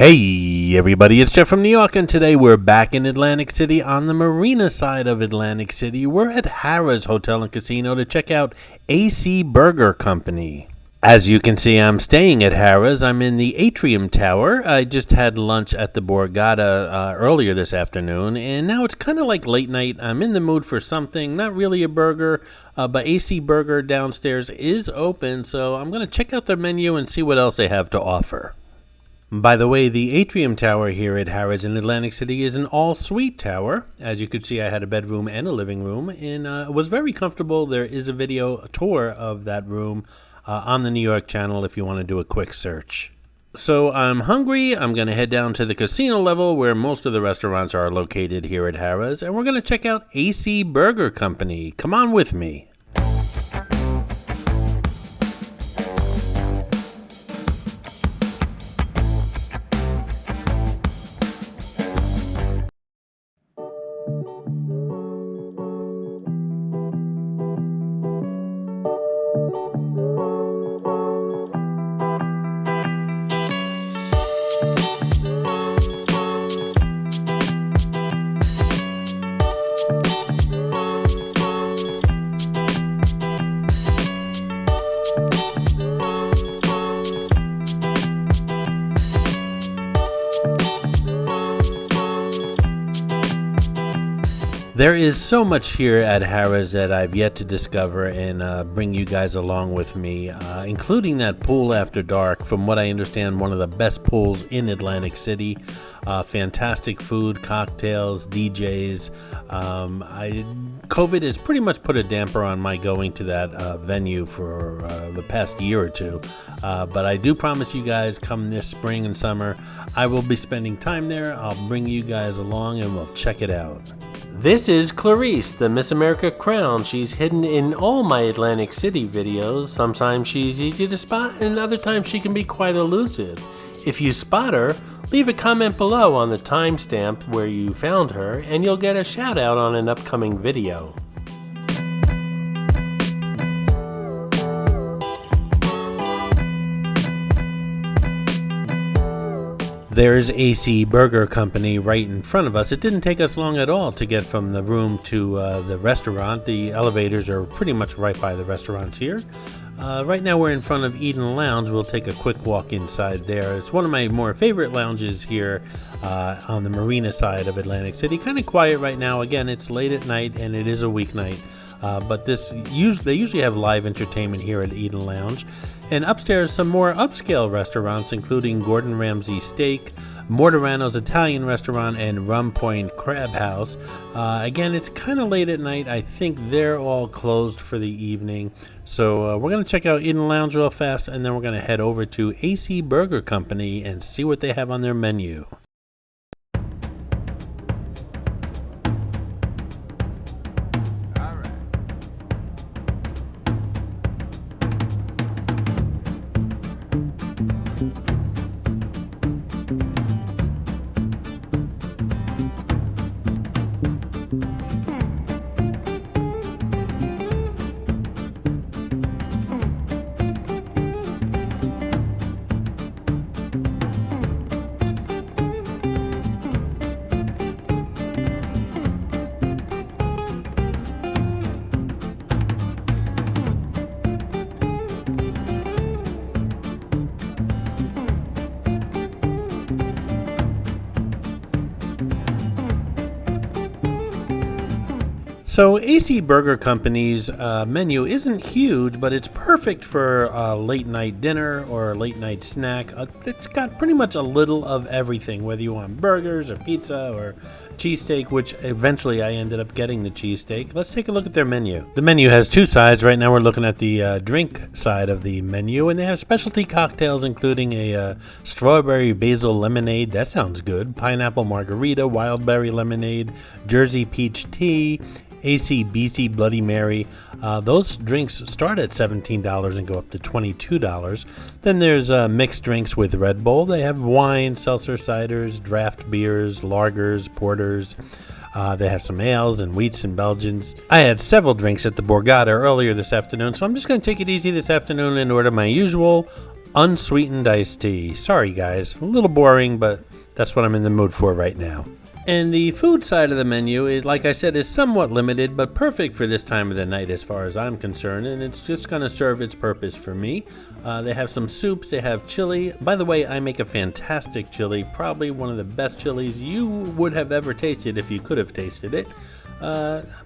Hey everybody, it's Jeff from New York, and today we're back in Atlantic City on the marina side of Atlantic City. We're at Harrah's Hotel and Casino to check out AC Burger Company. As you can see, I'm staying at Harrah's. I'm in the Atrium Tower. I just had lunch at the Borgata earlier this afternoon, and now it's kind of like late night. I'm in the mood for something, not really a burger, but AC Burger downstairs is open, so I'm going to check out their menu and see what else they have to offer. By the way, the Atrium Tower here at Harrah's in Atlantic City is an all-suite tower. As you could see, I had a bedroom and a living room, and it was very comfortable. There is a video tour of that room on the New York channel if you want to do a quick search. So I'm hungry. I'm going to head down to the casino level where most of the restaurants are located here at Harrah's, and we're going to check out AC Burger Company. Come on with me. There is so much here at Harrah's that I've yet to discover and bring you guys along with me, including that pool after dark. From what I understand, one of the best pools in Atlantic City. Fantastic food, cocktails, DJs. COVID has pretty much put a damper on my going to that venue for the past year or two. But I do promise you guys, come this spring and summer, I will be spending time there. I'll bring you guys along and we'll check it out. This is Clarice, the Miss America crown. She's hidden in all my Atlantic City videos. Sometimes she's easy to spot, and other times she can be quite elusive. If you spot her, leave a comment below on the timestamp where you found her, and you'll get a shout out on an upcoming video. There's AC Burger Company right in front of us. It didn't take us long at all to get from the room to the restaurant. The elevators are pretty much right by the restaurants here. Right now we're in front of Eden Lounge. We'll take a quick walk inside there. It's one of my more favorite lounges here on the marina side of Atlantic City. Kind of quiet right now. Again, it's late at night and it is a weeknight. But they usually have live entertainment here at Eden Lounge. And upstairs, some more upscale restaurants, including Gordon Ramsay Steak, Mortorano's Italian Restaurant, and Rum Point Crab House. Again, it's kind of late at night. I think they're all closed for the evening. So we're going to check out Eden Lounge real fast, and then we're going to head over to AC Burger Company and see what they have on their menu. So AC Burger Company's menu isn't huge, but it's perfect for a late night dinner or a late night snack. It's got pretty much a little of everything, whether you want burgers or pizza or cheesesteak, which eventually I ended up getting the cheesesteak. Let's take a look at their menu. The menu has two sides. Right now we're looking at the drink side of the menu, and they have specialty cocktails including a strawberry basil lemonade. That sounds good. Pineapple margarita, wild berry lemonade, Jersey peach tea, ACBC Bloody Mary. Those drinks start at $17 and go up to $22. Then there's mixed drinks with Red Bull. They have wine, seltzer ciders, draft beers, lagers, porters. They have some ales and wheats and Belgians. I had several drinks at the Borgata earlier this afternoon, so I'm just going to take it easy this afternoon and order my usual unsweetened iced tea. Sorry guys, a little boring, but that's what I'm in the mood for right now. And the food side of the menu is, like I said, is somewhat limited, but perfect for this time of the night as far as I'm concerned, and it's just going to serve its purpose for me. They have some soups, they have chili. By the way, I make a fantastic chili, probably one of the best chilies you would have ever tasted if you could have tasted it.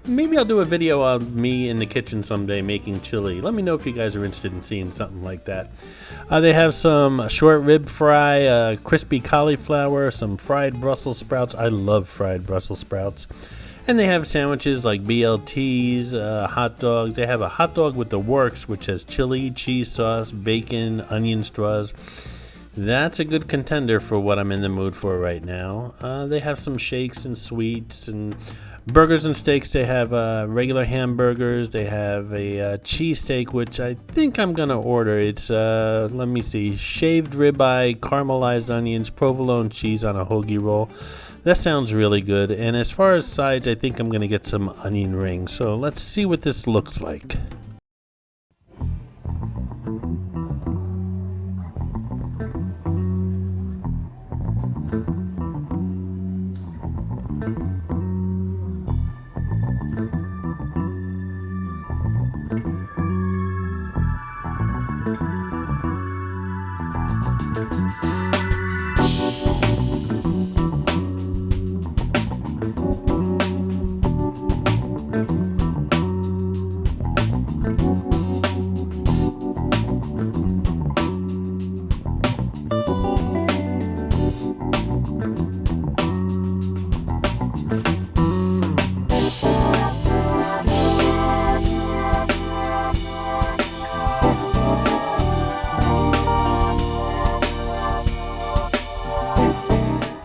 Maybe I'll do a video of me in the kitchen someday making chili. Let me know if you guys are interested in seeing something like that. They have some short rib fry, crispy cauliflower, some fried Brussels sprouts. I love fried Brussels sprouts. And they have sandwiches like BLTs, hot dogs. They have a hot dog with the works, which has chili, cheese sauce, bacon, onion straws. That's a good contender for what I'm in the mood for right now. They have some shakes and sweets and burgers and steaks. They have regular hamburgers. They have a cheesesteak, which I think I'm going to order. It's, let me see, shaved ribeye, caramelized onions, provolone cheese on a hoagie roll. That sounds really good. And as far as sides, I think I'm going to get some onion rings. So let's see what this looks like.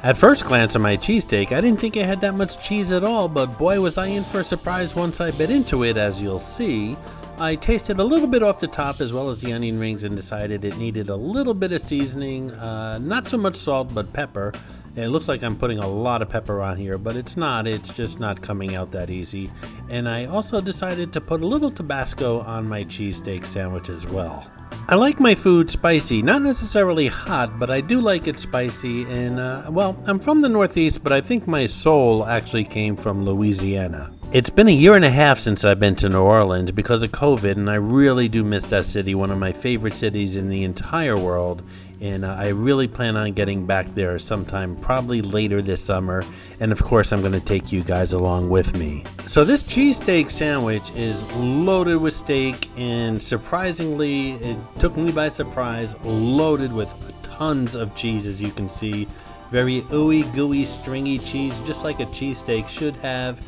At first glance at my cheesesteak, I didn't think it had that much cheese at all, but boy was I in for a surprise once I bit into it, as you'll see. I tasted a little bit off the top as well as the onion rings and decided it needed a little bit of seasoning, not so much salt but pepper. It looks like I'm putting a lot of pepper on here, but it's not, it's just not coming out that easy. And I also decided to put a little Tabasco on my cheesesteak sandwich as well. I like my food spicy, not necessarily hot, but I do like it spicy, and well, I'm from the Northeast, but I think my soul actually came from Louisiana. It's been a year and a half since I've been to New Orleans because of COVID, and I really do miss that city, one of my favorite cities in the entire world, and I really plan on getting back there sometime probably later this summer, and of course I'm going to take you guys along with me. So this cheesesteak sandwich is loaded with steak, and surprisingly, it took me by surprise, loaded with tons of cheese, as you can see. Very ooey gooey stringy cheese, just like a cheesesteak should have.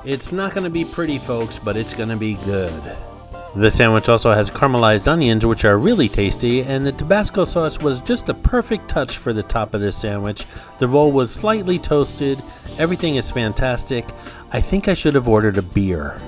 It's not going to be pretty, folks, but it's going to be good. The sandwich also has caramelized onions, which are really tasty, and the Tabasco sauce was just a perfect touch for the top of this sandwich. The roll was slightly toasted. Everything is fantastic. I think I should have ordered a beer.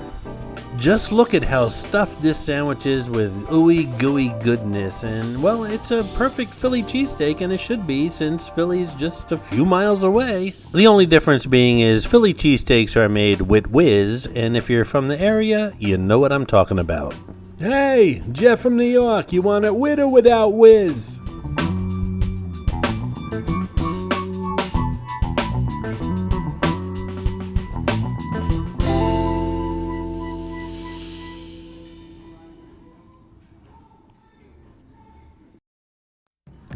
Just look at how stuffed this sandwich is with ooey gooey goodness, and well, it's a perfect Philly cheesesteak, and it should be since Philly's just a few miles away. The only difference being is Philly cheesesteaks are made with whiz, and if you're from the area, you know what I'm talking about. Hey, Jeff from New York, you want it with or without whiz?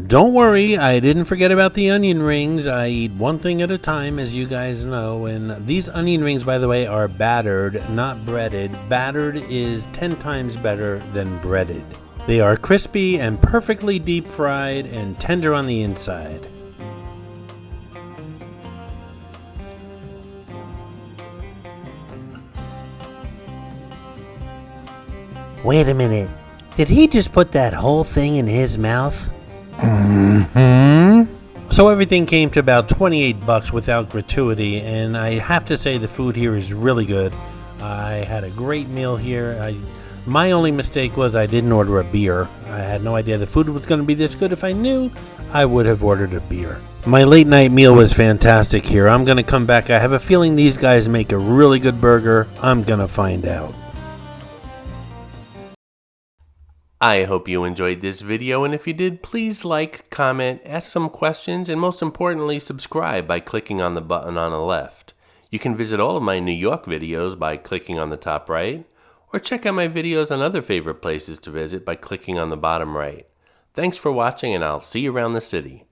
Don't worry, I didn't forget about the onion rings. I eat one thing at a time, as you guys know, and these onion rings, by the way, are battered, not breaded. Battered is 10 times better than breaded. They are crispy and perfectly deep fried and tender on the inside. Wait a minute, did he just put that whole thing in his mouth? So everything came to about $28 without gratuity, and I have to say the food here is really good. I had a great meal here. My only mistake was I didn't order a beer. I had no idea the food was going to be this good. If I knew, I would have ordered a beer. My late night meal was fantastic here. I'm going to come back. I have a feeling these guys make a really good burger. I'm going to find out. I hope you enjoyed this video, and if you did, please like, comment, ask some questions, and most importantly, subscribe by clicking on the button on the left. You can visit all of my New York videos by clicking on the top right, or check out my videos on other favorite places to visit by clicking on the bottom right. Thanks for watching, and I'll see you around the city.